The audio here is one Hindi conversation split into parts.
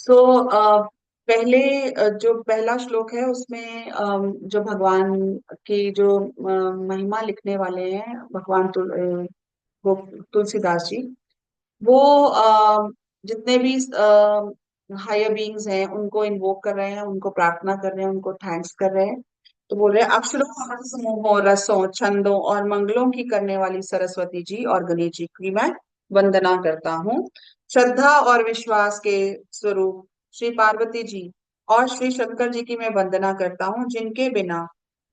सो पहले जो पहला श्लोक है उसमें जो भगवान की जो महिमा लिखने वाले हैं भगवान वो तुलसीदास जी। वो जितने भी हायर बीइंग्स हैं उनको इन्वोक कर रहे हैं, उनको प्रार्थना कर रहे हैं, उनको थैंक्स कर रहे हैं। तो बोल रहे हैं, अक्षरों समूहों रसों छंदों और मंगलों की करने वाली सरस्वती जी और गणेश जी की मैं वंदना करता हूँ। श्रद्धा और विश्वास के स्वरूप श्री पार्वती जी और श्री शंकर जी की मैं वंदना करता हूँ, जिनके बिना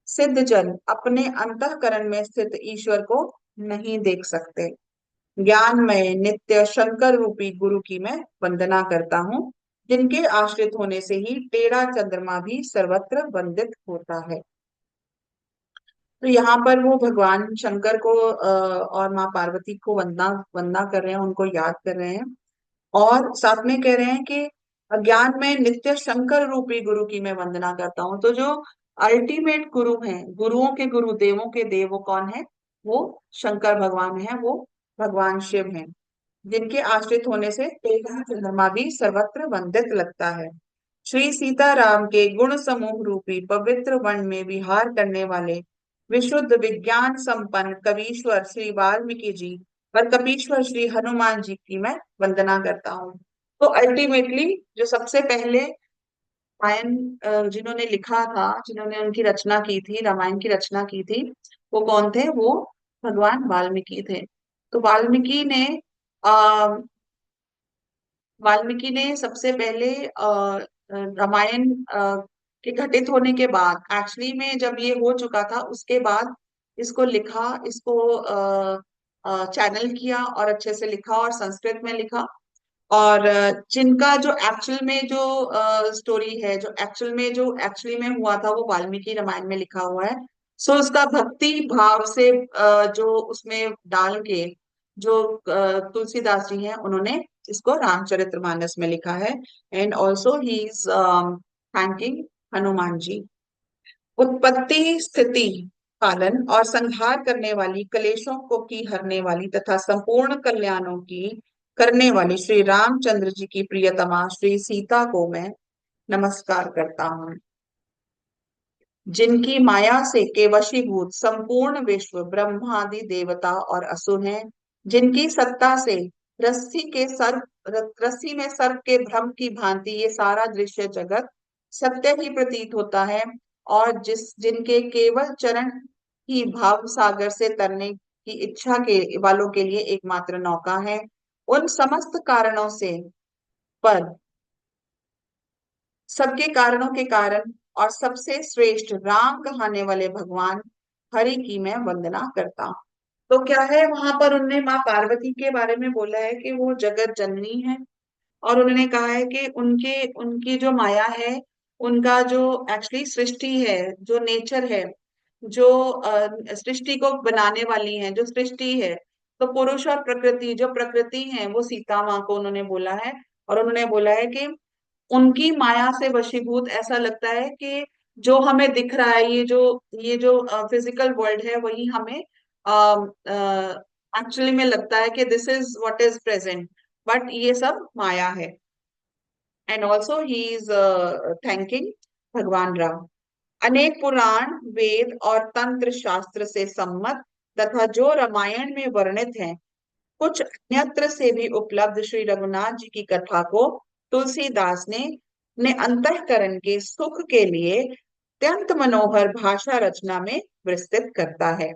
सिद्ध जन अपने अंतःकरण में स्थित ईश्वर को नहीं देख सकते। ज्ञानमय नित्य शंकर रूपी गुरु की मैं वंदना करता हूँ, जिनके आश्रित होने से ही टेढ़ा चंद्रमा भी सर्वत्र वंदित होता है। तो यहाँ पर वो भगवान शंकर को और माँ पार्वती को वंदना वंदना कर रहे हैं, उनको याद कर रहे हैं। और साथ में कह रहे हैं कि ज्ञान में नित्य शंकर रूपी गुरु की मैं वंदना करता हूँ। तो जो अल्टीमेट गुरु हैं, गुरुओं के गुरु देवों के देव, वो कौन है? वो शंकर भगवान है, वो भगवान शिव हैं, जिनके आश्रित होने से तेरह चंद्रमा भी सर्वत्र वंदित लगता है। श्री सीताराम के गुण समूह रूपी पवित्र वन में विहार करने वाले विशुद्ध विज्ञान संपन्न कवीश्वर श्री वाल्मीकि जी और कपीश्वर श्री हनुमान जी की मैं वंदना करता हूँ। तो अल्टीमेटली जो सबसे पहले रामायण जिन्होंने लिखा था, जिन्होंने उनकी रचना की थी, रामायण की रचना की थी, वो कौन थे? वो भगवान वाल्मीकि थे। तो वाल्मीकि ने सबसे पहले रामायण के घटित होने के बाद, एक्चुअली में जब ये हो चुका था उसके बाद इसको लिखा, इसको चैनल किया और अच्छे से लिखा और संस्कृत में लिखा। और जिनका जो एक्चुअल में जो स्टोरी है, जो एक्चुअली में हुआ था, वो वाल्मीकि रामायण में लिखा हुआ है। सो उसका भक्ति भाव से जो उसमें डाल के जो तुलसीदास जी हैं उन्होंने इसको रामचरितमानस में लिखा है। And also he is thanking Hanuman ji. उत्पत्ति स्थिति पालन और संहार करने वाली, क्लेशों को की हरने वाली तथा संपूर्ण कल्याणों की करने वाली श्री रामचंद्र जी की प्रियतमा श्री सीता को मैं नमस्कार करता हूँ, जिनकी माया से के वशीभूत संपूर्ण विश्व ब्रह्मादि देवता और असुर हैं, जिनकी सत्ता से रस्सी में सर्प के भ्रम की भांति ये सारा दृश्य जगत सत्य ही प्रतीत होता है, और जिनके केवल चरण ही भाव सागर से तरने की इच्छा के वालों के लिए एकमात्र नौका है। उन समस्त कारणों से पर सबके कारणों के कारण और सबसे श्रेष्ठ राम कहाने वाले भगवान हरि की मैं वंदना करता हूँ। तो क्या है, वहां पर उनने माँ पार्वती के बारे में बोला है कि वो जगत जननी है। और उन्होंने कहा है कि उनके उनकी जो माया है, उनका जो एक्चुअली सृष्टि है, जो नेचर है, जो सृष्टि को बनाने वाली है, जो सृष्टि है, तो पुरुष और प्रकृति, जो प्रकृति है, वो सीता माँ को उन्होंने बोला है। और उन्होंने बोला है कि उनकी माया से वशीभूत ऐसा लगता है कि जो हमें दिख रहा है, ये जो फिजिकल वर्ल्ड है, वही हमें एक्चुअली में लगता है कि this is what is present, but ये सब माया है। And also he is thanking भगवान राम। अनेक पुराण वेद और तंत्र शास्त्र से सम्मत तथा जो रामायण में वर्णित हैं, कुछ अन्यत्र से भी उपलब्ध श्री रघुनाथ जी की कथा को तुलसीदास ने अंतःकरण के सुख के लिए अत्यंत मनोहर भाषा रचना में विस्तृत करता है,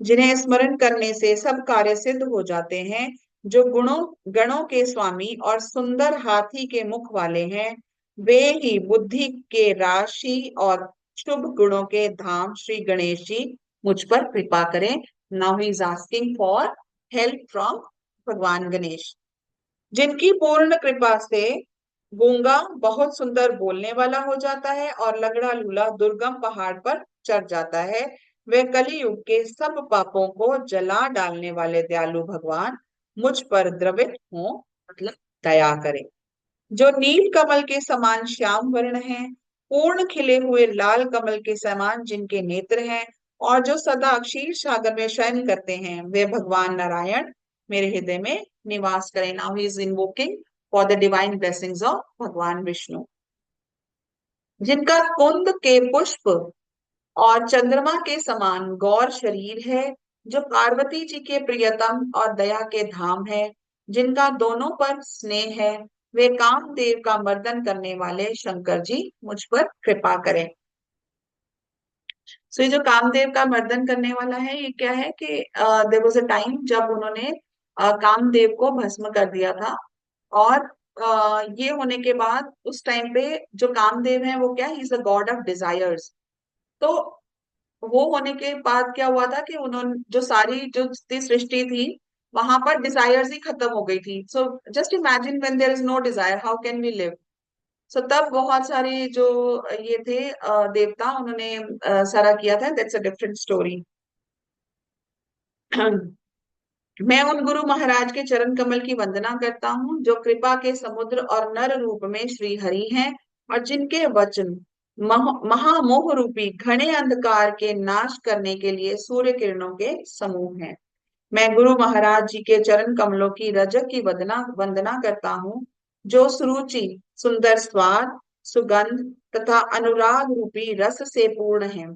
जिन्हें स्मरण करने से सब कार्य सिद्ध हो जाते हैं। जो गुणों गणों के स्वामी और सुंदर हाथी के मुख वाले हैं, वे ही बुद्धि के राशि और शुभ गुणों के धाम श्री गणेश जी मुझ पर कृपा करें। Now he is asking for help from भगवान गणेश, जिनकी पूर्ण कृपा से गूंगा बहुत सुंदर बोलने वाला हो जाता है और लगड़ा लूला दुर्गम पहाड़ पर चढ़ जाता है। वे कलियुग के सब पापों को जला डालने वाले दयालु भगवान मुझ पर द्रवित हो, मतलब दया करें। जो नील कमल के समान श्याम वर्ण है, पूर्ण खिले हुए लाल कमल के समान जिनके नेत्र हैं, और जो सदा क्षीर सागर में शयन करते हैं, वे भगवान नारायण मेरे हृदय में निवास करें। Now he is invoking for the divine blessings of भगवान विष्णु, जिनका कुंद के पुष्प और चंद्रमा के समान गौर शरीर है, जो पार्वती जी के प्रियतम और दया के धाम है, जिनका दोनों पर स्नेह है, वे कामदेव का मर्दन करने वाले शंकर जी मुझ पर कृपा करें। सो ये जो कामदेव का मर्दन करने वाला है, ये क्या है कि देयर वाज अ टाइम जब उन्होंने कामदेव को भस्म कर दिया था। और ये होने के बाद उस टाइम पे जो कामदेव है वो क्या है, is the God of desires. तो वो होने के बाद क्या हुआ था कि उन्होंने जो सारी जो जितनी सृष्टि थी वहां पर डिजायर्स ही खत्म हो गई थी। So just imagine when there is no desire how can we live. So तब बहुत सारे जो ये थे देवता, उन्होंने सारा किया था। That's a different story. मैं उन गुरु महाराज के चरण कमल की वंदना करता हूँ जो कृपा के समुद्र और नर रूप में श्री हरि हैं, और जिनके वचन महामोह रूपी घने अंधकार के नाश करने के लिए सूर्य किरणों के समूह हैं। मैं गुरु महाराज जी के चरण कमलों की रजक की वंदना वंदना करता हूँ, जो सुरुचि, सुंदर स्वाद, सुगंध तथा अनुराग रूपी रस से पूर्ण है।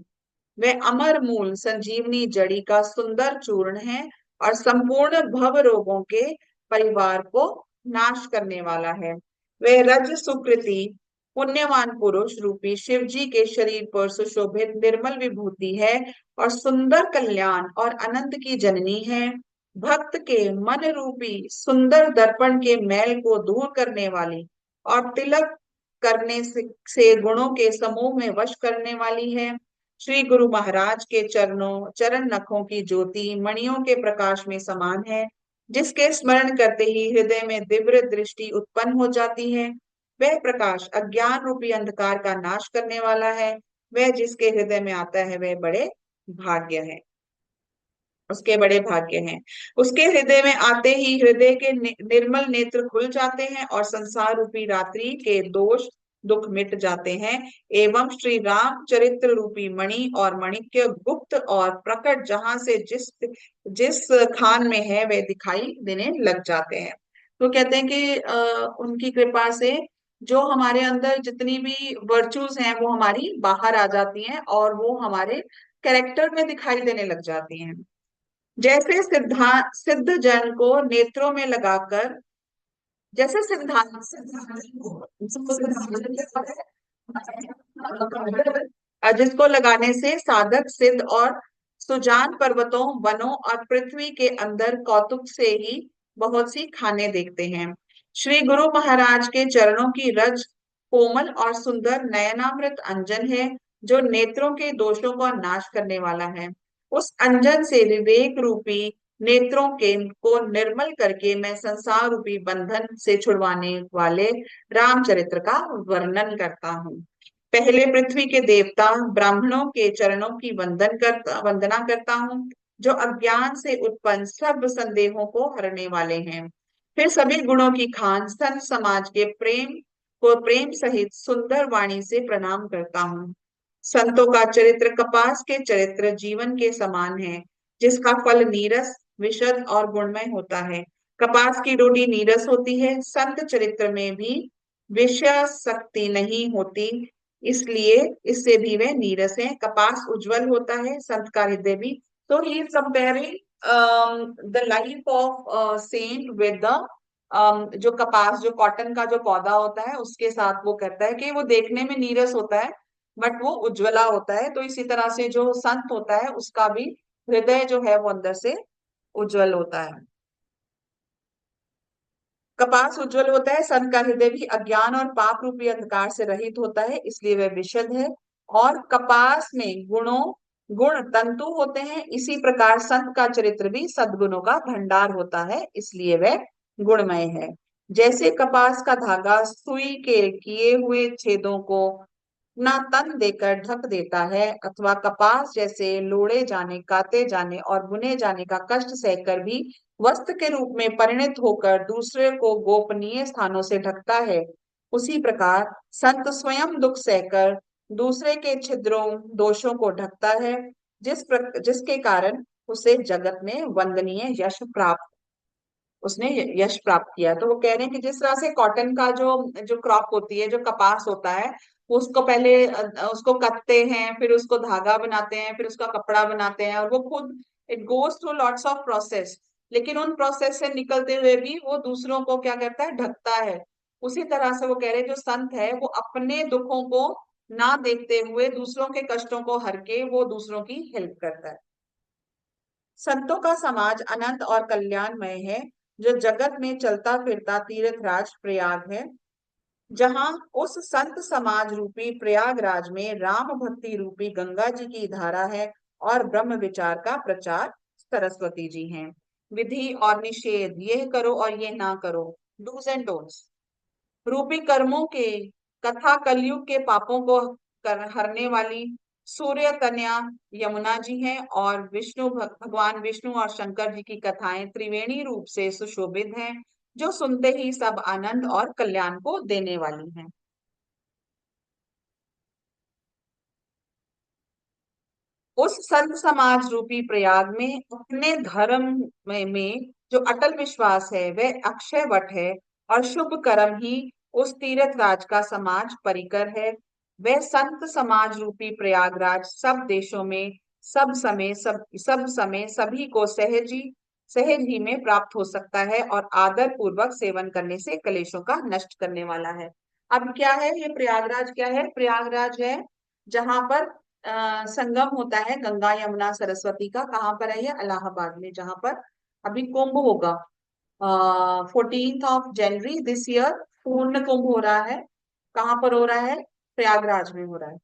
वे अमर मूल संजीवनी जड़ी का सुंदर चूर्ण है, और संपूर्ण भव रोगों के परिवार को नाश करने वाला है। वे रज सुकृति पुण्यवान पुरुष रूपी शिव जी के शरीर पर सुशोभित निर्मल विभूति है, और सुंदर कल्याण और आनंद की जननी है। भक्त के मन रूपी सुंदर दर्पण के मैल को दूर करने वाली, और तिलक करने से गुणों के समूह में वश करने वाली है। श्री गुरु महाराज के चरण नखों की ज्योति मणियों के प्रकाश में समान है, जिसके स्मरण करते ही हृदय में दिव्य दृष्टि उत्पन्न हो जाती है। वह प्रकाश अज्ञान रूपी अंधकार का नाश करने वाला है। वह जिसके हृदय में आता है वह बड़े भाग्य है, उसके बड़े भाग्य हैं। उसके हृदय में आते ही हृदय के निर्मल नेत्र खुल जाते हैं, और संसार रूपी रात्रि के दोष दुख मिट जाते हैं, एवं श्री राम चरित्र रूपी मणि और मणिक्य गुप्त और प्रकट जहां से जिस जिस खान में है वे दिखाई देने लग जाते हैं। तो कहते हैं कि उनकी कृपा से जो हमारे अंदर जितनी भी वर्चूज हैं वो हमारी बाहर आ जाती हैं, और वो हमारे कैरेक्टर में दिखाई देने लग जाती हैं। जैसे सिद्ध जन को नेत्रों में लगाकर, जैसे सिद्धांत जिसको लगाने से साधक सिद्ध और सुजान पर्वतों, वनों और पृथ्वी के अंदर कौतुक से ही बहुत सी खाने देखते हैं। श्री गुरु महाराज के चरणों की रज कोमल और सुंदर नयनामृत अंजन है, जो नेत्रों के दोषों का नाश करने वाला है। उस अंजन से विवेक रूपी नेत्रों के को निर्मल करके मैं संसार रूपी बंधन से छुड़वाने वाले रामचरित्र का वर्णन करता हूँ। पहले पृथ्वी के देवता ब्राह्मणों के चरणों की वंदना करता हूँ, जो अज्ञान से उत्पन्न सब संदेहों को हरने वाले हैं। फिर सभी गुणों की खान संत समाज के प्रेम सहित सुंदर वाणी से प्रणाम करता हूँ। संतों का चरित्र कपास के चरित्र जीवन के समान है, जिसका फल नीरस, विशद और गुणमय होता है। कपास की डोडी नीरस होती है, संत चरित्र में भी विषय शक्ति नहीं होती, इसलिए इससे भी वह नीरस है। कपास उज्जवल होता है, संत का हृदय भी। तो he is comparing the life of saint with the जो कपास, जो कॉटन का जो पौधा होता है उसके साथ वो कहता है कि वो देखने में नीरस होता है बट वो उज्ज्वला होता है। तो इसी तरह से जो संत होता है उसका भी हृदय जो है वो अंदर से उज्जवल होता है। कपास उज्जवल होता है, संत का हृदय भी अज्ञान और पाप रूपी अंधकार से रहित होता है, इसलिए वह विशद है। और कपास में गुण तंतु होते हैं, इसी प्रकार संत का चरित्र भी सद्गुणों का भंडार होता है, इसलिए वह गुणमय है। जैसे कपास का धागा सुई के किए हुए छेदों को ना तन देकर ढक देता है, अथवा कपास जैसे लोड़े जाने, काते जाने और बुने जाने का कष्ट सहकर भी वस्त्र के रूप में परिणत होकर दूसरे को गोपनीय स्थानों से ढकता है, उसी प्रकार संत स्वयं दुख सहकर दूसरे के छिद्रों, दोषों को ढकता है, जिसके कारण उसे जगत में वंदनीय यश प्राप्त। उसने यश प्राप्त किया। तो वो कह रहे हैं कि जिस तरह से कॉटन का जो जो क्रॉप होती है, जो कपास होता है, वो उसको पहले उसको कटते हैं, फिर उसको धागा बनाते हैं, फिर उसका कपड़ा बनाते हैं, और वो खुद it goes through lots of process. लेकिन उन प्रोसेस से निकलते हुए भी वो दूसरों को क्या करता है, ढकता है। उसी तरह से वो कह रहे हैं जो संत है वो अपने दुखों को ना देखते हुए दूसरों के कष्टों को हर के वो दूसरों की हेल्प करता है। संतों का समाज अनंत और कल्याणमय है, जो जगत में चलता फिरता तीर्थराज प्रयाग है। जहां उस संत समाज रूपी प्रयागराज में राम भक्ति रूपी गंगा जी की धारा है, और ब्रह्म विचार का प्रचार सरस्वती जी हैं। विधि और निषेध, यह करो और ये ना करो, डूज एंड डोंट्स रूपी कर्मों के कथा कलयुग के पापों को हरने वाली सूर्य कन्या यमुना जी हैं। और भगवान विष्णु और शंकर जी की कथाएं त्रिवेणी रूप से सुशोभित हैं, जो सुनते ही सब आनंद और कल्याण को देने वाली हैं। उस संत समाज रूपी प्रयाग में अपने धर्म में जो अटल विश्वास है वह अक्षय वट है, और शुभ कर्म ही उस तीर्थ राज का समाज परिकर है। वह संत समाज रूपी प्रयागराज सब देशों में सब समय सभी को सहज ही में प्राप्त हो सकता है, और आदर पूर्वक सेवन करने से कलेशों का नष्ट करने वाला है। अब क्या है ये प्रयागराज, क्या है प्रयागराज है जहां पर संगम होता है गंगा यमुना सरस्वती का। कहाँ पर है ये, इलाहाबाद में, जहां पर अभी कुंभ होगा। 14 जनवरी दिस ईयर पूर्ण कुंभ हो रहा है। कहाँ पर हो रहा है, प्रयागराज में हो रहा है।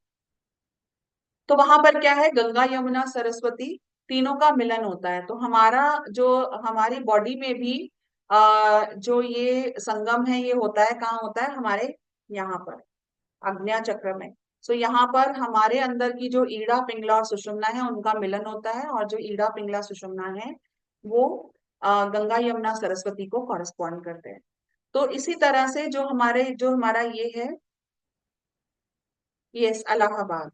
तो वहां पर क्या है, गंगा यमुना सरस्वती तीनों का मिलन होता है। तो हमारा जो हमारी बॉडी में भी जो ये संगम है ये होता है, कहाँ होता है, हमारे यहाँ पर आज्ञा चक्र में। सो यहाँ पर हमारे अंदर की जो ईड़ा पिंगला और सुषुम्ना है उनका मिलन होता है, और जो ईड़ा पिंगला सुषुम्ना है वो गंगा यमुना सरस्वती को कॉरेस्पॉन्ड करते हैं। तो इसी तरह से जो हमारा ये है, यस इलाहाबाद।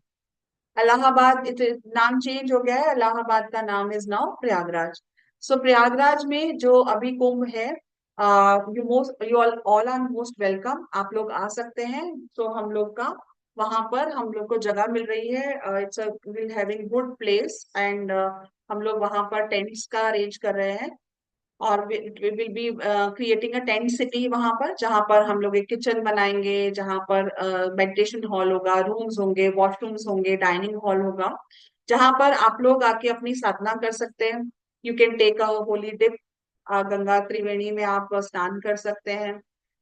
इलाहाबाद नाम चेंज हो गया है, इलाहाबाद का नाम is now Prayagraj. So Prayagraj में जो अभी कुंभ है, you all are most welcome, आप लोग आ सकते हैं। तो हम लोग का वहां पर हम लोग को जगह मिल रही है, it's will having good place, and हम लोग वहां पर टेंट्स का अरेंज कर रहे हैं। और we will be creating a tent city वहां पर, जहां पर हम लोग एक किचन बनाएंगे, जहां पर मेडिटेशन हॉल होगा, रूम्स होंगे, वॉशरूम्स होंगे, डाइनिंग हॉल होगा, जहां पर आप लोग आके अपनी साधना कर सकते हैं। You can take a holy dip, Ganga Triveni में आप स्नान कर सकते हैं,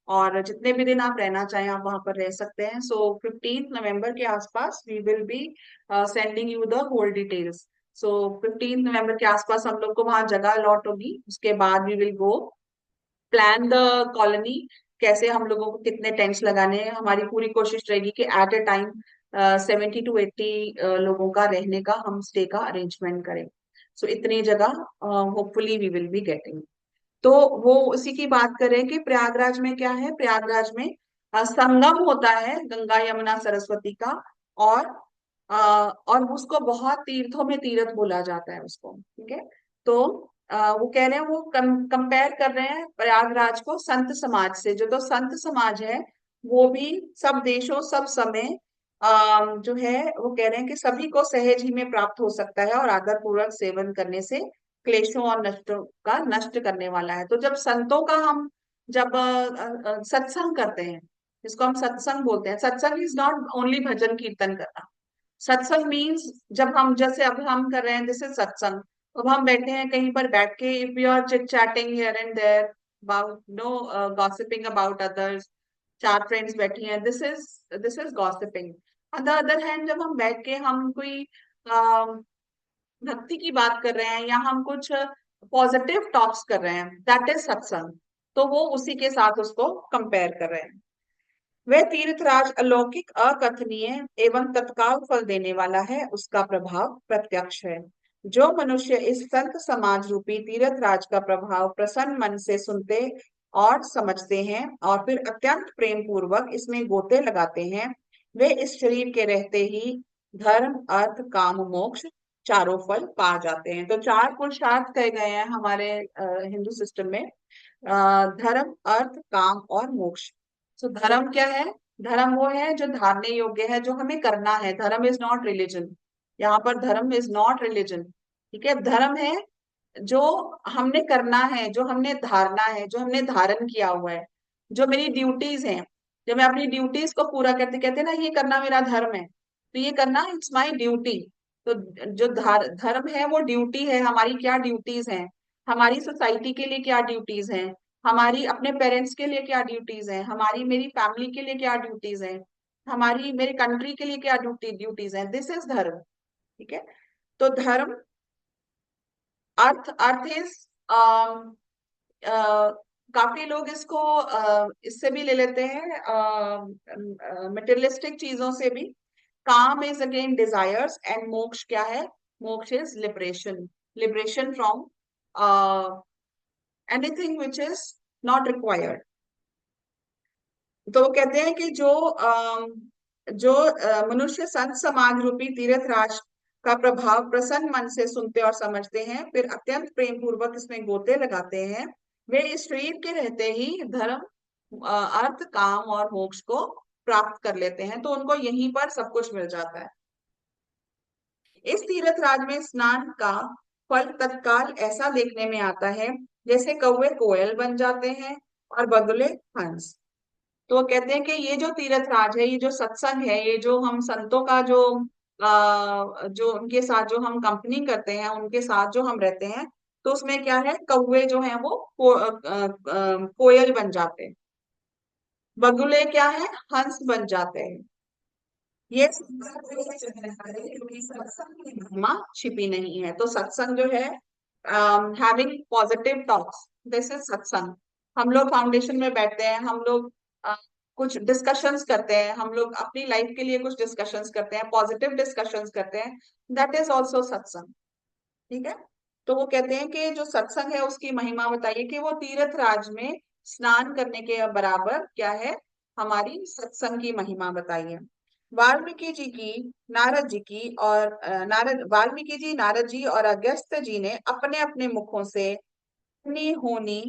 और जितने भी दिन आप रहना चाहें आप वहां पर रह सकते हैं। सो 15 नवंबर के आसपास we will be sending you the whole details. So 15 नवंबर के आसपास हम लोग को वहां जगह अलॉट होगी। उसके बाद we will go plan the colony, कैसे हम लोगों को कितने टेंट्स लगाने हैं। हमारी पूरी कोशिश रहेगी कि एट ए टाइम 70 to 80 लोगों का रहने का हम स्टे का अरेंजमेंट करें। सो इतनी जगह hopefully we will be getting. तो वो उसी की बात करें कि प्रयागराज में क्या है, प्रयागराज में संगम होता है गंगा यमुना सरस्वती का। और और उसको बहुत तीर्थों में तीर्थ बोला जाता है उसको, ठीक है। तो वो कह रहे हैं, वो कंपेयर कर रहे हैं प्रयागराज को संत समाज से। जो तो संत समाज है वो भी सब देशों सब समय जो है वो कह रहे हैं कि सभी को सहज ही में प्राप्त हो सकता है, और आदर पूर्वक सेवन करने से क्लेशों और नष्टों का नष्ट करने वाला है। तो जब संतों का हम जब सत्संग करते हैं, जिसको हम सत्संग बोलते हैं, सत्संग इज नॉट ओनली भजन कीर्तन करना। सत्संग मीन्स जब हम जैसे अब हम कर रहे हैं, दिस इज सत्संग। अब हम बैठे हैं कहीं पर बैठ के, if you are chit chatting here and there about no gossiping about others, चार फ्रेंड्स बैठी हैं, this is gossiping. On the other hand जब हम बैठ के हम कोई भक्ति की बात कर रहे हैं, या हम कुछ पॉजिटिव टॉक्स कर रहे हैं, दैट इज सत्संग। तो वो उसी के साथ उसको कंपेयर कर रहे हैं। वह तीर्थराज अलौकिक अकथनीय एवं तत्काल फल देने वाला है, उसका प्रभाव प्रत्यक्ष है। जो मनुष्य इस संत समाज रूपी तीर्थराज का प्रभाव प्रसन्न मन से सुनते और समझते हैं, और फिर अत्यंत प्रेम पूर्वक इसमें गोते लगाते हैं, वे इस शरीर के रहते ही धर्म अर्थ काम मोक्ष चारों फल पा जाते हैं। तो चार पुरुषार्थ कहे गए हैं हमारे हिंदू सिस्टम में। धर्म, अर्थ, काम और मोक्ष। तो धर्म क्या है? धर्म वो है जो धारने योग्य है, जो हमें करना है। धर्म इज नॉट रिलीजन। यहाँ पर धर्म इज नॉट रिलीजन। ठीक है, धर्म है जो हमने करना है, जो हमने धारना है, जो हमने धारण किया हुआ है, जो मेरी ड्यूटीज हैं। जब मैं अपनी ड्यूटीज को पूरा करते, कहते हैं ना ये करना मेरा धर्म है, तो ये करना इट्स माय ड्यूटी। तो जो धर्म है वो ड्यूटी है। हमारी क्या ड्यूटीज हैं, हमारी सोसाइटी के लिए क्या ड्यूटीज हैं, हमारी अपने पेरेंट्स के लिए क्या ड्यूटीज हैं, हमारी मेरी फैमिली के लिए क्या ड्यूटीज हैं, हमारी मेरी कंट्री के लिए क्या ड्यूटीज हैं। दिस इज धर्म। ठीक है, तो धर्म, अर्थ, अर्थ इज काफी लोग इसको इससे भी ले लेते हैं, मटेरियलिस्टिक चीजों से भी। काम इज अगेन डिजायर्स, एंड मोक्ष क्या है? मोक्ष is liberation, liberation from anything which is not required. तो वो कहते हैं कि जो मनुष्य संत समाज रूपी तीर्थ राज का प्रभाव प्रसन्न मन से सुनते और समझते हैं, फिर अत्यंत प्रेम पूर्वक इसमें गोते लगाते हैं, वे इस शरीर के रहते ही धर्म, अर्थ, काम और मोक्ष को प्राप्त कर लेते हैं। तो उनको यहीं पर सब कुछ मिल जाता है। इस तीर्थ राज में स्नान का फल तत्काल ऐसा देखने में आता है जैसे कौवे कोयल बन जाते हैं और बगुले हंस। तो वो कहते हैं कि ये जो तीर्थ राज है, ये जो सत्संग है, ये जो हम संतों का जो उनके साथ जो हम कंपनी करते हैं, उनके साथ जो हम रहते हैं, तो उसमें क्या है, कौवे जो हैं वो कोयल बन जाते हैं, बगुले क्या है, हंस बन जाते हैं। ये क्योंकि सत्संग की महिमा छिपी नहीं है। तो सत्संग जो है, having positive talks, this is सत्संग। हम लोग फाउंडेशन में बैठते हैं, हम लोग कुछ डिस्कशंस करते हैं, हम लोग अपनी लाइफ के लिए कुछ डिस्कशंस करते हैं, पॉजिटिव डिस्कशंस करते हैं, दैट इज ऑल्सो सत्संग। ठीक है, तो वो कहते हैं कि जो सत्संग है उसकी महिमा बताइए, कि वो तीर्थ राज में स्नान करने के बराबर क्या है, हमारी सत्संग की महिमा बताइए। वाल्मीकि जी की, नारद जी की और नारद वाल्मीकि जी, नारद जी और अगस्त्य जी ने अपने अपने मुखों से अपनी होनी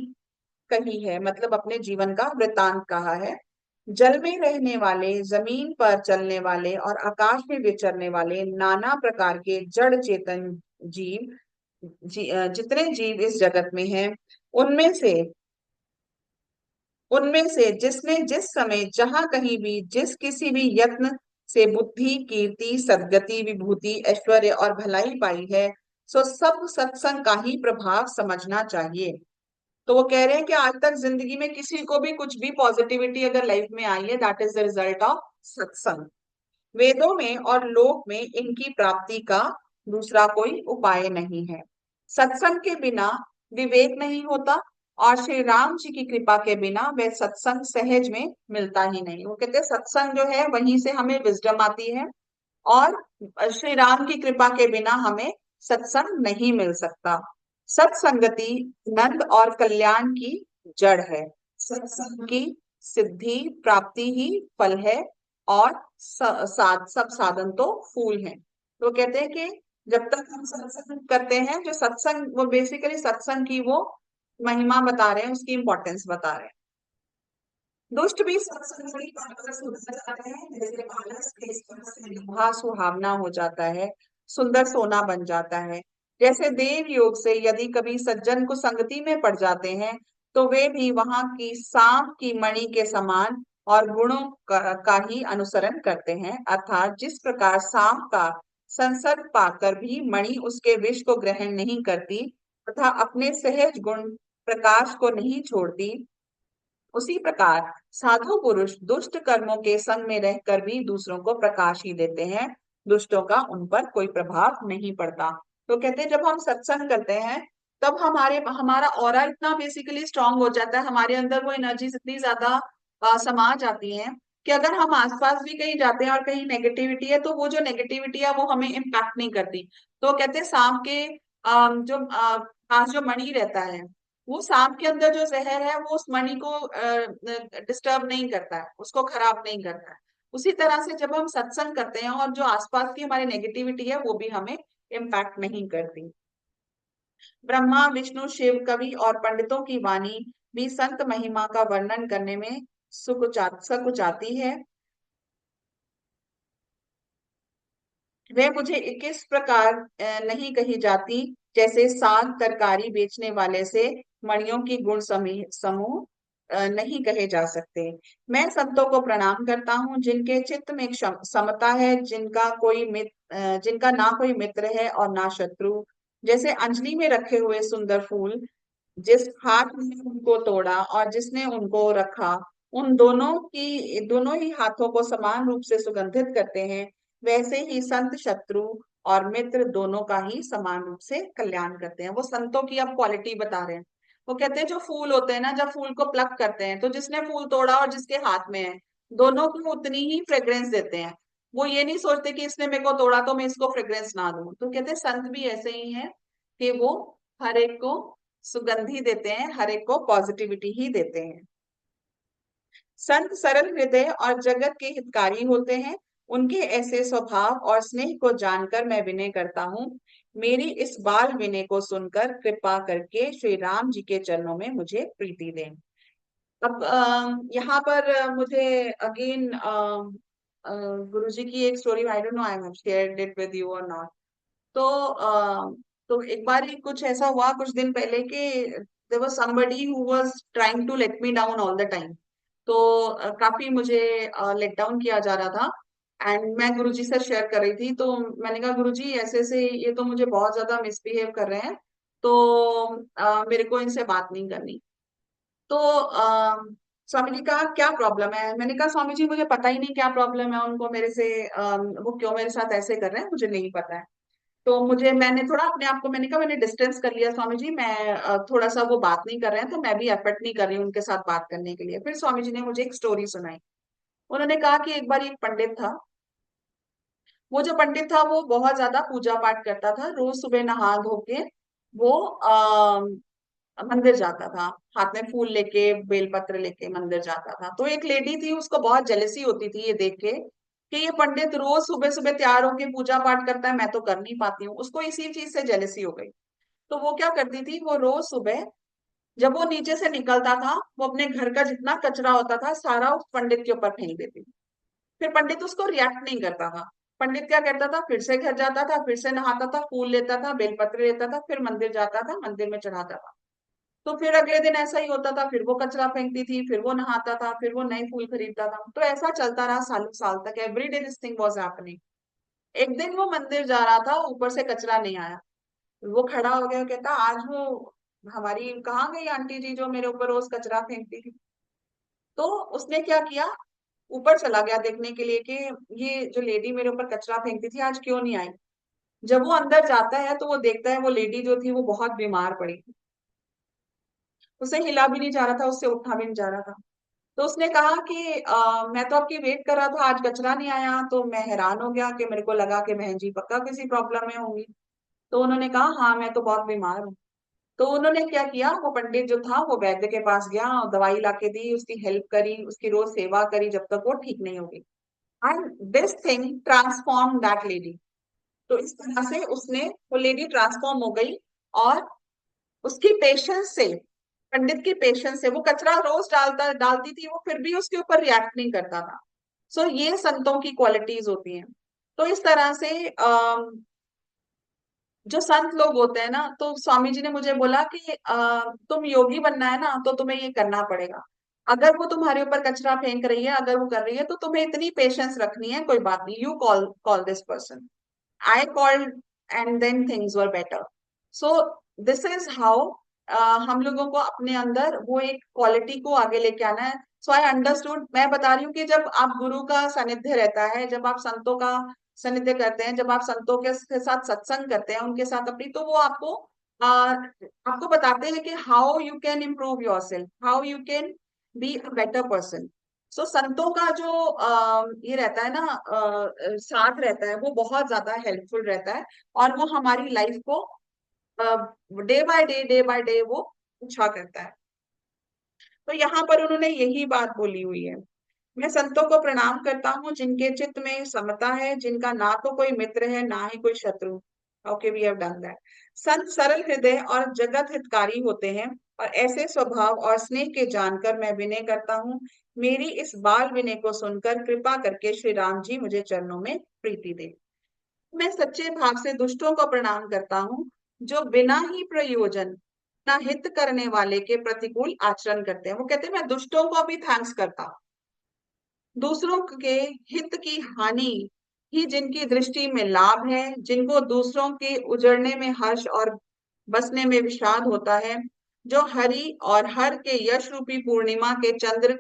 कही है, मतलब अपने जीवन का वृतांत कहा है। जल में रहने वाले, जमीन पर चलने वाले और आकाश में विचरने वाले नाना प्रकार के जड़ चेतन जीव, जितने जीव इस जगत में हैं, उनमें से उनमें से जिसने जिस समय जहां कहीं भी जिस किसी भी यत्न से बुद्धि, कीर्ति, सद्गति, विभूति, ऐश्वर्य और भलाई पाई है, सो सब सत्संग का ही प्रभाव समझना चाहिए। तो वो कह रहे हैं कि आज तक जिंदगी में किसी को भी कुछ भी पॉजिटिविटी अगर लाइफ में आई है, that is the result of सत्संग। वेदों में और लोक में इनकी प्राप्ति का दूसरा कोई उपाय नहीं है। सत्संग के बिना विवेक नहीं होता, और श्री राम जी की कृपा के बिना वह सत्संग सहज में मिलता ही नहीं। वो कहते हैं सत्संग जो है वहीं से हमें विजडम आती है, और श्री राम की कृपा के बिना हमें सत्संग नहीं मिल सकता। सत्संगति नंद और कल्याण की जड़ है। सत्संग की सिद्धि प्राप्ति ही फल है, और सब साधन तो फूल हैं। तो कहते हैं कि जब तक हम सत्संग करते हैं, जो सत्संग वो बेसिकली सत्संग की वो महिमा बता रहे हैं, उसकी इंपॉर्टेंस बता रहे हैं। दुष्ट भी सत्संग बड़ी पाकर सुधर जाते हैं, जैसे आलस के स्पर्श से लोहा सुहावना हो जाता है, सुंदर सोना बन जाता है। जैसे देव योग से यदि कभी सज्जन को संगति में पड़ जाते हैं, तो वे भी वहां की सांप की मणि के समान और गुणों का ही अनुसरण करते हैं। अर्थात जिस प्रकार सांप का संसर्ग पाकर भी मणि उसके विष को ग्रहण नहीं करती तथा अपने सहज गुण प्रकाश को नहीं छोड़ती, उसी प्रकार साधु पुरुष दुष्ट कर्मों के संग में रहकर भी दूसरों को प्रकाश ही देते हैं, दुष्टों का उन पर कोई प्रभाव नहीं पड़ता। तो कहते हैं जब हम सत्संग करते हैं, तब हमारा ऑरा इतना बेसिकली स्ट्रांग हो जाता है, हमारे अंदर वो एनर्जीज इतनी ज्यादा समा जाती हैं, कि अगर हम आसपास भी कहीं जाते हैं और कहीं नेगेटिविटी है, तो वो जो नेगेटिविटी है वो हमें इम्पैक्ट नहीं करती। तो कहते हैं सांप के जो पास जो मणि रहता है, वो सांप के अंदर जो जहर है वो उस मणि को डिस्टर्ब नहीं करता है, उसको खराब नहीं करता है। उसी तरह से जब हम सत्संग करते हैं, और जो आसपास की हमारी नेगेटिविटी है वो भी हमें इम्पैक्ट नहीं करती। ब्रह्मा, विष्णु, शिव, कवि और पंडितों की वाणी भी संत महिमा का वर्णन करने में सकुचाती है। वह मुझे किस प्रकार नहीं कही जाती, जैसे साग तरकारी बेचने वाले से मणियों की गुण समूह नहीं कहे जा सकते। मैं संतों को प्रणाम करता हूँ जिनके चित्त में समता है, जिनका ना कोई मित्र है और ना शत्रु। जैसे अंजलि में रखे हुए सुंदर फूल, जिस हाथ ने उनको तोड़ा और जिसने उनको रखा, उन दोनों ही हाथों को समान रूप से सुगंधित करते हैं, वैसे ही संत शत्रु और मित्र दोनों का ही समान रूप से कल्याण करते हैं। वो संतों की अब क्वालिटी बता रहे हैं। वो कहते हैं जो फूल होते हैं ना, जब फूल को प्लक करते हैं तो जिसने फूल तोड़ा और जिसके हाथ में है, दोनों को उतनी ही फ्रेग्रेंस देते हैं। वो ये नहीं सोचते कि इसने मेरे को तोड़ा तो मैं इसको फ्रेग्रेंस ना दूं। तो कहते हैं संत भी ऐसे ही हैं कि वो हर एक को सुगंधी देते हैं, हर एक को पॉजिटिविटी ही देते हैं। संत सरल हृदय और जगत के हितकारी होते हैं। उनके ऐसे स्वभाव और स्नेह को जानकर मैं विनय करता हूँ। मेरी इस बाल विनय को सुनकर कृपा करके श्री राम जी के चरणों में मुझे प्रीति दें। अब यहाँ पर मुझे अगेन गुरु जी की एक story, I don't know I have shared it with you और नॉट। तो तो एक बार ही कुछ ऐसा हुआ कुछ दिन पहले कि there was somebody who was trying to let me down all the time. तो काफी मुझे लेट डाउन किया जा रहा था। एंड मैं गुरुजी से शेयर कर रही थी, तो मैंने कहा गुरुजी ऐसे ऐसे ये तो मुझे बहुत ज्यादा मिसबिहेव कर रहे हैं, तो मेरे को इनसे बात नहीं करनी। तो स्वामी जी कहा क्या प्रॉब्लम है। मैंने कहा स्वामी जी मुझे पता ही नहीं क्या प्रॉब्लम है उनको मेरे से, वो क्यों मेरे साथ ऐसे कर रहे हैं मुझे नहीं पता है। तो मैंने थोड़ा अपने आप को, मैंने कहा मैंने डिस्टेंस कर लिया स्वामी जी, मैं थोड़ा सा, वो बात नहीं कर रहे हैं तो मैं भी एफर्ट नहीं कर रही हूँ उनके साथ बात करने के लिए। फिर स्वामी जी ने मुझे एक स्टोरी सुनाई। उन्होंने कहा कि एक बार एक पंडित था। वो जो पंडित था वो बहुत ज्यादा पूजा पाठ करता था, रोज सुबह नहा धो के वो मंदिर जाता था, हाथ में फूल लेके बेलपत्र लेके मंदिर जाता था। तो एक लेडी थी, उसको बहुत जेलसी होती थी ये देख के कि ये पंडित रोज सुबह सुबह तैयार होके पूजा पाठ करता है, मैं तो कर नहीं पाती हूँ। उसको इसी चीज से जेलसी हो गई। तो वो क्या करती थी, वो रोज सुबह जब वो नीचे से निकलता था, वो अपने घर का जितना कचरा होता था सारा उस पंडित के ऊपर फेंक देती थी। फिर पंडित उसको रिएक्ट नहीं करता था। पंडित क्या करता था, फिर से घर जाता था, फिर से नहाता था, फूल लेता था, बेलपत्र लेता था, फिर मंदिर जाता था, मंदिर में चढ़ाता था। तो फिर अगले दिन ऐसा ही होता था, फिर वो कचरा फेंकती थी, फिर वो नहाता था, फिर वो नए फूल खरीदता था। तो ऐसा चलता रहा सालों साल तक, every day this thing was happening. एक दिन वो मंदिर जा रहा था, ऊपर से कचरा नहीं आया। वो खड़ा हो गया, कहता आज वो हमारी कहाँ गई आंटी जी जो मेरे ऊपर रोज कचरा फेंकती थी। तो उसने क्या किया, ऊपर चला गया देखने के लिए कि ये जो लेडी मेरे ऊपर कचरा फेंकती थी आज क्यों नहीं आई। जब वो अंदर जाता है तो वो देखता है वो लेडी जो थी वो बहुत बीमार पड़ी थी। उसे हिला भी नहीं जा रहा था, उससे उठा भी नहीं जा रहा था। तो उसने कहा कि मैं तो आपकी वेट कर रहा था, आज कचरा नहीं आया। तो मैं हैरान हो गया कि मेरे को लगा कि बहन जी पक्का किसी प्रॉब्लम में होंगी। तो उन्होंने कहा हाँ मैं तो बहुत बीमार हूँ। तो उन्होंने क्या किया, वो पंडित जो था वो वैद्य के पास गया और दवाई लाके दी, उसकी हेल्प करी, उसकी रोज सेवा करी जब तक वो ठीक नहीं होगी। And this thing transform that lady. तो इस तरह से उसने, वो लेडी ट्रांसफॉर्म हो गई। और उसकी पेशेंस से, पंडित की पेशेंस से, वो कचरा रोज डालती थी, वो फिर भी उसके ऊपर रिएक्ट नहीं करता था। सो ये संतों की क्वालिटीज होती हैं। तो इस तरह से जो संत लोग होते हैं ना, तो स्वामी जी ने मुझे बोला कि तुम योगी बनना है ना तो तुम्हें ये करना पड़ेगा। अगर वो तुम्हारे ऊपर कचरा फेंक रही है, अगर वो कर रही है, तो तुम्हें इतनी पेशेंस रखनी है, कोई बात नहीं, you call call this person. I called and then things were better. So this is how हम लोगों को अपने अंदर वो एक क्वालिटी को आगे लेके आना है। सो आई अंडरस्टूड, मैं बता रही हूँ कि जब आप गुरु का सानिध्य रहता है, जब आप संतों का सानिध्य करते हैं, जब आप संतों के साथ सत्संग करते हैं उनके साथ अपनी, तो वो आपको बताते हैं कि how you can improve yourself, how you can be a better person. So संतों का जो ये रहता है ना, साथ रहता है, वो बहुत ज्यादा हेल्पफुल रहता है। और वो हमारी लाइफ को डे बाय डे वो अच्छा करता है। तो यहाँ पर उन्होंने यही बात बोली हुई है। मैं संतों को प्रणाम करता हूँ जिनके चित्त में समता है, जिनका ना तो कोई मित्र है ना ही कोई शत्रु। Okay, we have done that. संत सरल हृदय और जगत हितकारी होते हैं। और ऐसे स्वभाव और स्नेह के जानकर मैं विनय करता हूँ। मेरी इस बाल विनय को सुनकर कृपा करके श्री राम जी मुझे चरणों में प्रीति दे। मैं सच्चे भाव से दुष्टों को प्रणाम करता हूँ, जो बिना ही प्रयोजन ना हित करने वाले के प्रतिकूल आचरण करते हैं। वो कहते हैं मैं दुष्टों को भी थैंक्स करता हूँ। दूसरों के हित की हानि ही जिनकी दृष्टि में लाभ है, जिनको दूसरों के उजड़ने में हर्ष और बसने में विषाद होता है, जो हरि और हर के यश रूपी पूर्णिमा के चंद्र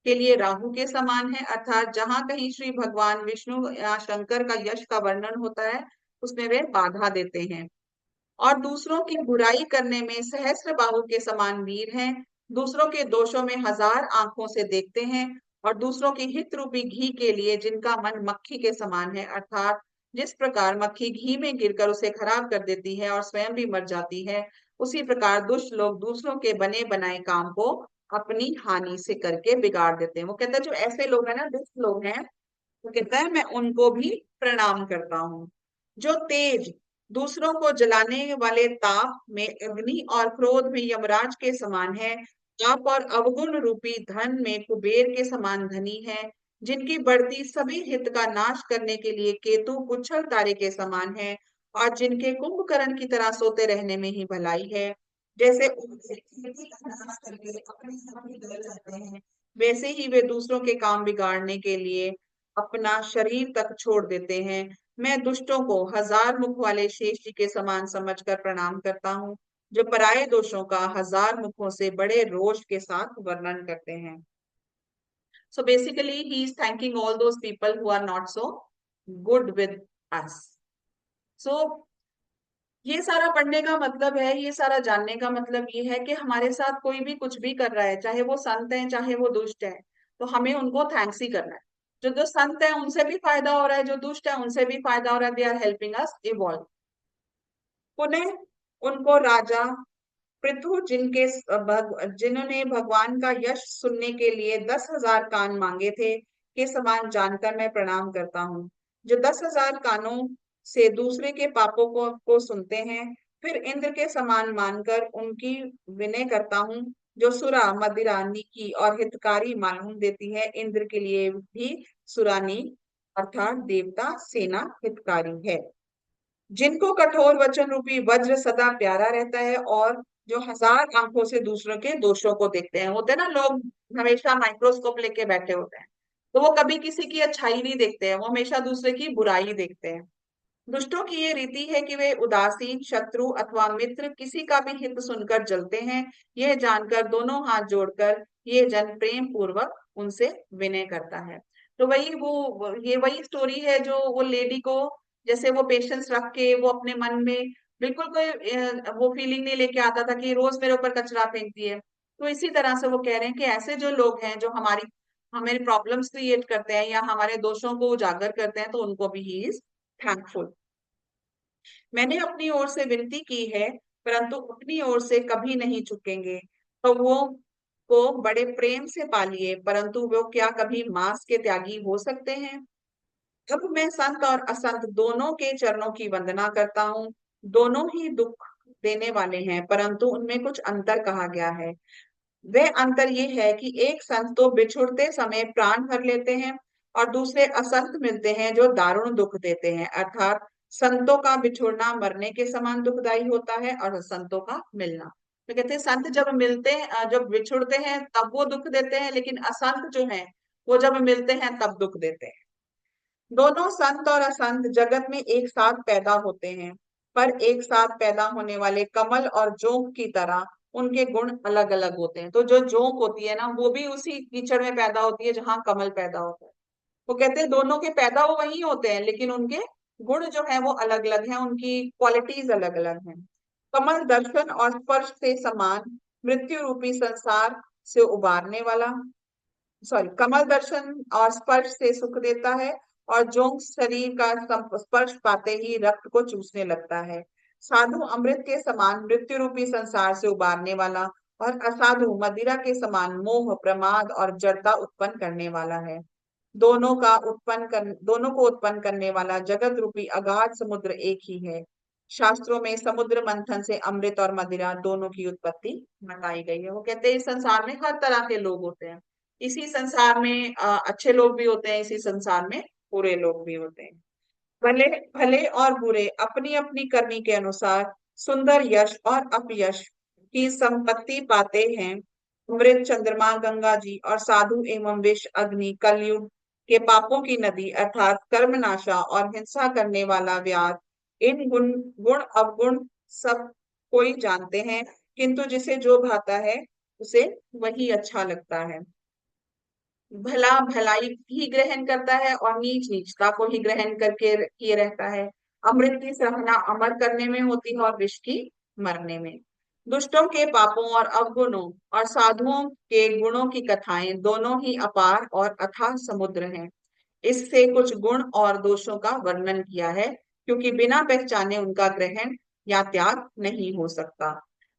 के लिए राहु के समान है, अर्थात जहां कहीं श्री भगवान विष्णु या शंकर का यश का वर्णन होता है उसमें वे बाधा देते हैं। और दूसरों की बुराई करने में सहस्त्र बाहु के समान वीर हैं, दूसरों के दोषों में हजार आंखों से देखते हैं, और दूसरों की हित रूपी घी के लिए जिनका मन मक्खी के समान है, अर्थात जिस प्रकार मक्खी घी में गिरकर उसे खराब कर देती है और स्वयं भी मर जाती है, उसी प्रकार दुष्ट लोग दूसरों के बने बनाए काम को अपनी हानि से करके बिगाड़ देते हैं। वो कहता है जो ऐसे लोग हैं ना, दुष्ट लोग हैं, वो कहता है मैं उनको भी प्रणाम करता हूँ। जो तेज दूसरों को जलाने वाले ताप में अग्नि और क्रोध में यमराज के समान है, ताप और अवगुण रूपी धन में कुबेर के समान धनी है, जिनकी बढ़ती सभी हित का नाश करने के लिए केतु पुच्छल तारे के समान है, और जिनके कुंभकर्ण की तरह सोते रहने में ही भलाई है। जैसे उनसे खेती का नाश करके अपने सब में डर जाते हैं, वैसे ही वे दूसरों के काम बिगाड़ने के लिए अपना शरीर तक छोड़ देते हैं। मैं दुष्टों को हजार मुख वाले शेष जी के समान समझकर प्रणाम करता हूँ, जो पराये दोषों का हजार मुखों से बड़े रोष के साथ वर्णन करते हैं। So basically, he is thanking all those people who are not so good with us. So ये सारा पढ़ने का मतलब है, ये सारा जानने का मतलब ये है कि हमारे साथ कोई भी कुछ भी कर रहा है, चाहे वो संत है चाहे वो दुष्ट है, तो हमें उनको थैंक्स ही करना है। जो जो संत है उनसे भी फायदा हो रहा है, जो दुष्ट है उनसे भी फायदा हो रहा है। They are helping us evolve. पुनः उनको राजा पृथु जिन्होंने भगवान का यश सुनने के लिए 10,000 कान मांगे थे, के समान जानकर मैं प्रणाम करता हूँ। जो 10,000 कानों से दूसरे के पापों को सुनते हैं, फिर इंद्र के समान मानकर उनकी विनय करता हूँ। जो सुरा मदिरा निकी और हितकारी मालूम देती है, इंद्र के लिए भी सुरानी अर्थात देवता सेना हितकारी है। जिनको कठोर वचन रूपी वज्र सदा प्यारा रहता है, और जो हजार आंखों से दूसरों के दोषों को देखते हैं। होते हैं ना लोग हमेशा माइक्रोस्कोप लेके बैठे होते हैं, तो वो कभी किसी की अच्छाई नहीं देखते हैं, वो हमेशा दूसरे की बुराई देखते हैं। दुष्टों की ये रीति है कि वे उदासीन शत्रु अथवा मित्र किसी का भी हित सुनकर जलते हैं। यह जानकर दोनों हाथ जोड़कर ये जन प्रेम पूर्वक उनसे विनय करता है। तो वही वो ये वही स्टोरी है जो वो लेडी को, जैसे वो पेशेंस रख के वो अपने मन में बिल्कुल कोई वो फीलिंग नहीं लेके आता था कि रोज मेरे ऊपर कचरा फेंकती है। तो इसी तरह से वो कह रहे हैं कि ऐसे जो लोग हैं जो हमारी प्रॉब्लम्स क्रिएट करते हैं या हमारे दोषों को उजागर करते हैं, तो उनको भी ही इज थैंकफुल। मैंने अपनी ओर से विनती की है, परंतु अपनी ओर से कभी नहीं चुकेंगे। तो वो को बड़े प्रेम से पालिए, परंतु वो क्या कभी मांस के त्यागी हो सकते हैं? जब मैं संत और असंत दोनों के चरणों की वंदना करता हूँ, दोनों ही दुख देने वाले हैं, परंतु उनमें कुछ अंतर कहा गया है। वह अंतर ये है कि एक संत तो बिछुड़ते समय प्राण भर लेते हैं, और दूसरे असंत मिलते हैं जो दारुण दुख देते हैं, अर्थात संतों का बिछुड़ना मरने के समान दुखदाई होता है और असंतों का मिलना। तो कहते हैं संत जब मिलते हैं, जब बिछुड़ते हैं तब वो दुख देते हैं, लेकिन असंत जो है वो जब मिलते हैं तब दुख देते हैं। दोनों संत और असंत जगत में एक साथ पैदा होते हैं, पर एक साथ पैदा होने वाले कमल और जोंक की तरह उनके गुण अलग अलग होते हैं। तो जो जोंक होती है ना, वो भी उसी कीचड़ में पैदा होती है जहां कमल पैदा होता है। वो कहते हैं दोनों के पैदा वो वही होते हैं, लेकिन उनके गुण जो है वो अलग अलग हैं, उनकी क्वालिटीज अलग अलग हैं। कमल दर्शन और स्पर्श से समान मृत्यु रूपी संसार से उबारने वाला, सॉरी, कमल दर्शन और स्पर्श से सुख देता है, और जोंक शरीर का स्पर्श पाते ही रक्त को चूसने लगता है। साधु अमृत के समान मृत्यु रूपी संसार से उबारने वाला, और असाधु मदिरा के समान मोह प्रमाद और जड़ता उत्पन्न करने वाला है। दोनों को उत्पन्न करने वाला जगत रूपी अगाध समुद्र एक ही है। शास्त्रों में समुद्र मंथन से अमृत और मदिरा दोनों की उत्पत्ति बताई गई है। वो कहते हैं इस संसार में हर तरह के लोग होते हैं। इसी संसार में अच्छे लोग भी होते हैं, इसी संसार में बुरे लोग भी होते हैं। भले भले और बुरे अपनी अपनी करनी के अनुसार सुंदर यश और अपयश की संपत्ति पाते हैं। अमृत, चंद्रमा, गंगा जी और साधु एवं विष, अग्नि, कलयुग के पापों की नदी अर्थात कर्मनाशा और हिंसा करने वाला व्याध, इन गुण अवगुण सब कोई जानते हैं, किंतु जिसे जो भाता है उसे वही अच्छा लगता है। भला भलाई ही ग्रहण करता है और नीच नीचता को ही ग्रहण करके किए रहता है। अमृत की सराहना अमर करने में होती है और विष की मरने में। दुष्टों के पापों और अवगुणों और साधुओं के गुणों की कथाएं दोनों ही अपार और अथाह समुद्र हैं। इससे कुछ गुण और दोषों का वर्णन किया है, क्योंकि बिना पहचाने उनका ग्रहण या त्याग नहीं हो सकता।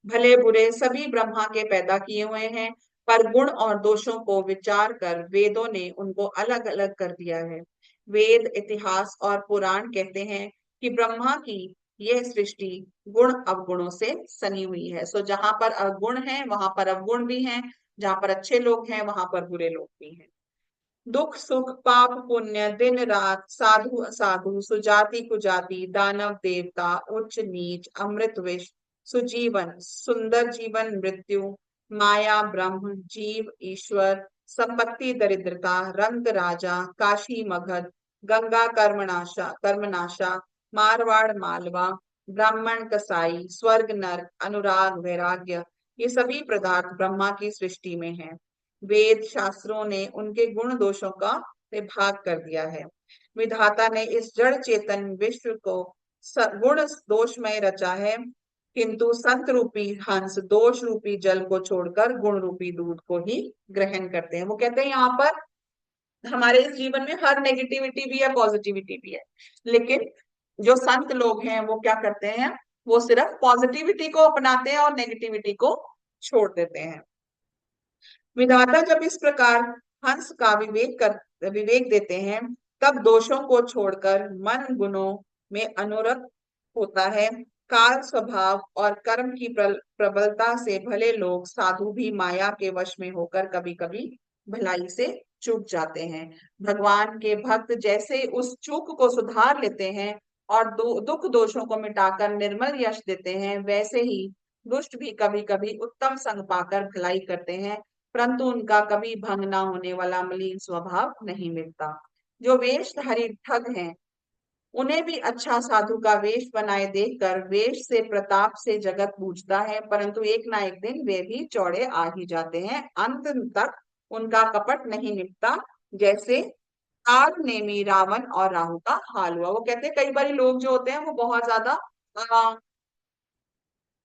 भले बुरे सभी ब्रह्मा के पैदा किए हुए हैं, पर गुण और दोषों को विचार कर वेदों ने उनको अलग अलग कर दिया है। वेद, इतिहास और पुराण कहते हैं कि ब्रह्मा की यह सृष्टि गुण अवगुणों से सनी हुई है। सो जहां पर अवगुण है वहां पर अवगुण भी हैं, जहां पर अच्छे लोग हैं वहां पर बुरे लोग भी हैं। दुख सुख, पाप पुण्य, दिन रात, साधु असाधु, सुजाति कुजाति, दानव देवता, उच्च नीच, अमृत विष, सुजीवन सुंदर जीवन, मृत्यु, माया ब्रह्म, जीव ईश्वर, संपत्ति दरिद्रता, रंग राजा, काशी मगध, गंगा कर्मनाशा कर्मनाशा, मारवाड़ मालवा, ब्राह्मण कसाई, स्वर्ग नरक, अनुराग वैराग्य, ये सभी पदार्थ ब्रह्मा की सृष्टि में हैं। वेद शास्त्रों ने उनके गुण दोषों का विभाग कर दिया है। विधाता ने इस जड़ चेतन विश्व को गुण दोषमय रचा है, किंतु संत रूपी हंस दोष रूपी जल को छोड़कर गुण रूपी दूध को ही ग्रहण करते हैं। वो कहते हैं यहाँ पर हमारे इस जीवन में हर नेगेटिविटी भी है, पॉजिटिविटी भी है, लेकिन जो संत लोग हैं वो क्या करते हैं, वो सिर्फ पॉजिटिविटी को अपनाते हैं और नेगेटिविटी को छोड़ देते हैं। विधाता जब इस प्रकार हंस का विवेक देते हैं, तब दोषों को छोड़कर मन गुणों में अनुरक्त होता है। काल स्वभाव और कर्म की प्रबलता से भले लोग साधु भी माया के वश में होकर कभी कभी भलाई से चूक जाते हैं। भगवान के भक्त जैसे उस चूक को सुधार लेते हैं और दुख दोषों को मिटाकर निर्मल यश देते हैं, वैसे ही दुष्ट भी कभी कभी उत्तम संग पाकर भलाई करते हैं, परंतु उनका कभी भंग ना होने वाला मलिन स्वभाव नहीं मिलता। जो वेशधारी ठग हैं, उन्हें भी अच्छा साधु का वेश बनाए देखकर वेश से प्रताप से जगत पूजता है, परंतु एक ना एक दिन वे भी चौड़े आ ही जाते हैं। अंत तक उनका कपट नहीं निपटा, जैसे आग नेमी रावण और राहु का हाल हुआ। वो कहते हैं कई बार लोग जो होते हैं वो बहुत ज्यादा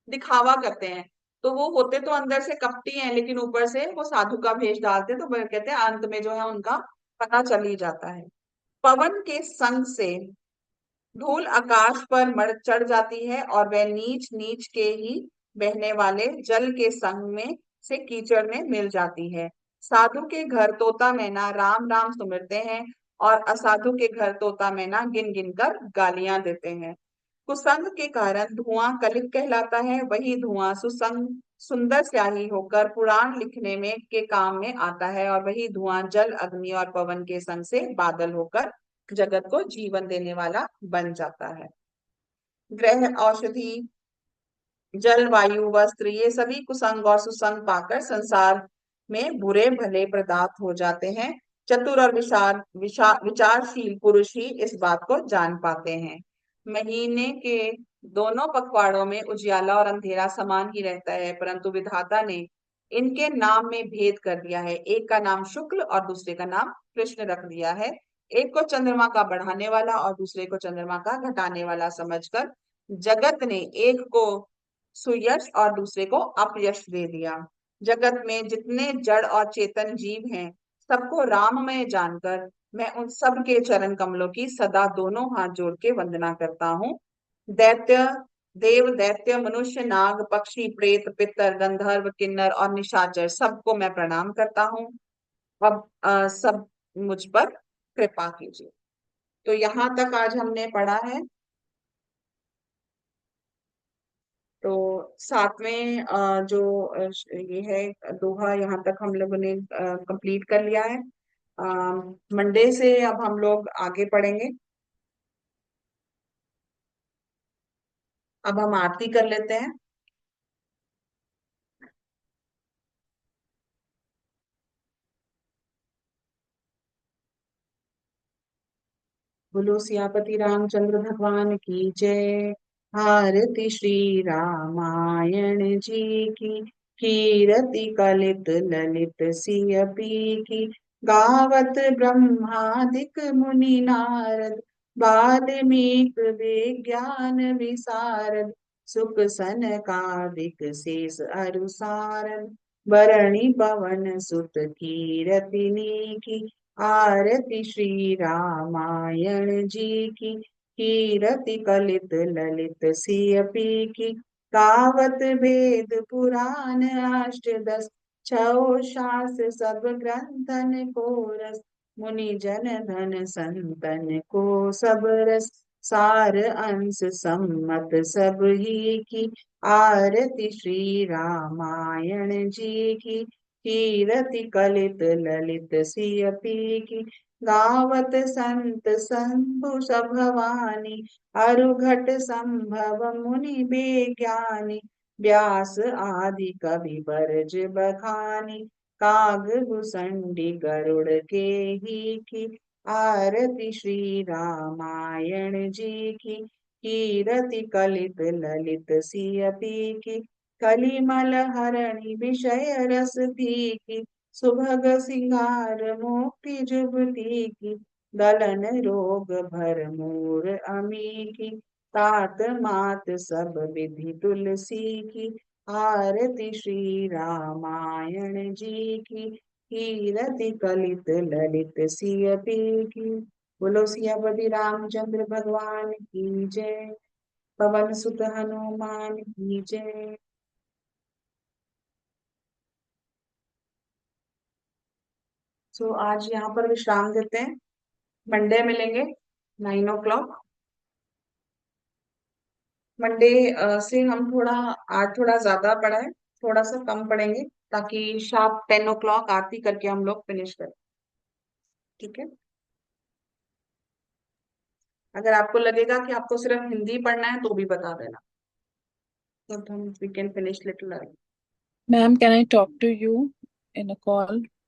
दिखावा करते हैं, तो वो होते तो अंदर से कपटी हैं लेकिन ऊपर से वो साधु का भेष डालते हैं, तो वो कहते हैं अंत में जो है उनका पता चल ही जाता है। पवन के संग से धूल आकाश पर मर चढ़ जाती है और वह नीच नीच के ही बहने वाले जल के संग में से कीचड़ में मिल जाती है। साधु के घर तोता मैना राम राम सुमिरते हैं और असाधु के घर तोता मैना गिन गिन कर गालियां देते हैं। कुसंग के कारण धुआं कलिक कहलाता है, वही धुआं सुसंग सुंदर स्याही होकर पुराण लिखने में के काम में आता है, और वही धुआं जल अग्नि और पवन के संग से बादल होकर जगत को जीवन देने वाला बन जाता है। ग्रह, औषधि, जल, वायु, वस्त्र, ये सभी कुसंग और सुसंग पाकर संसार में बुरे भले पदार्थ हो जाते हैं। चतुर और विचारशील पुरुष ही इस बात को जान पाते हैं। महीने के दोनों पखवाड़ों में उजियाला और अंधेरा समान ही रहता है, परंतु विधाता ने इनके नाम में भेद कर दिया है। एक का नाम शुक्ल और दूसरे का नाम कृष्ण रख दिया है। एक को चंद्रमा का बढ़ाने वाला और दूसरे को चंद्रमा का घटाने वाला समझकर जगत ने एक को सुयश और दूसरे को अपयश दे दिया। जगत में जितने जड़ और चेतन जीव हैं, सबको राममय जानकर मैं उन सब के चरण कमलों की सदा दोनों हाथ जोड़ के वंदना करता हूँ। दैत्य देव, दैत्य, मनुष्य, नाग, पक्षी, प्रेत, पितर, गंधर्व, किन्नर और निशाचर सबको मैं प्रणाम करता हूँ। अब सब मुझ पर कृपा कीजिए। तो यहाँ तक आज हमने पढ़ा है। तो सातवें ये है दोहा, यहाँ तक हम लोगों ने कंप्लीट कर लिया है। मंडे से अब हम लोग आगे पढ़ेंगे। अब हम आरती कर लेते हैं। बोलो सियापति रामचंद्र भगवान की जय। आरती श्री रामायण जी की। कीरति कलित ललित सियपी की। गावत ब्रह्मादिक मुनि नारद। वाल्मीकि विज्ञान विशारद। सुख सनकादिक शेष अरु सारद। बरणी पवन सुत कीरतिनी की। आरती श्री रामायण जी की। कीरति कलित ललित सियपी की। गावत वेद पुराण अष्टदश। छौ शास सब ग्रंथन को रस। मुनि जन धन संतन को सब रस। सार अंश सम्मत सब ही की। आरती श्री रामायण जी की। कीरति कलित ललित सियपी की। गावत संत शंभु सभवानी। अरुघट संभव मुनि बेज्ञानी। व्यास आदि कवि बरज बखानी। काग भुसंडी गरुड़ के ही की। आरती श्री रामायण जी की। कीरति कलित ललित सियपी की। कलिमल हरणि विषय रस की। सुभग सिंगार मोक्ति जुगती की। गलन रोग भर मूर अमी की। तात मात सब विधि तुलसी की। आरती श्री रामायण जी की। कीरति कलित ललित सियपी की। बोलो सियापति रामचंद्र भगवान की जय। पवन सुत हनुमान की जय। सो आज यहाँ पर विश्राम देते हैं। मंडे मिलेंगे 9 o'clock। मंडे से हम थोड़ा, आज थोड़ा ज्यादा पढ़ा है, थोड़ा सा कम पढ़ेंगे, ताकि शार्प 10 o'clock आरती करके हम लोग फिनिश करें। ठीक है। अगर आपको लगेगा कि आपको सिर्फ हिंदी पढ़ना है तो भी बता देना, तब हम we can finish little. Ma'am, can I talk to you in a call?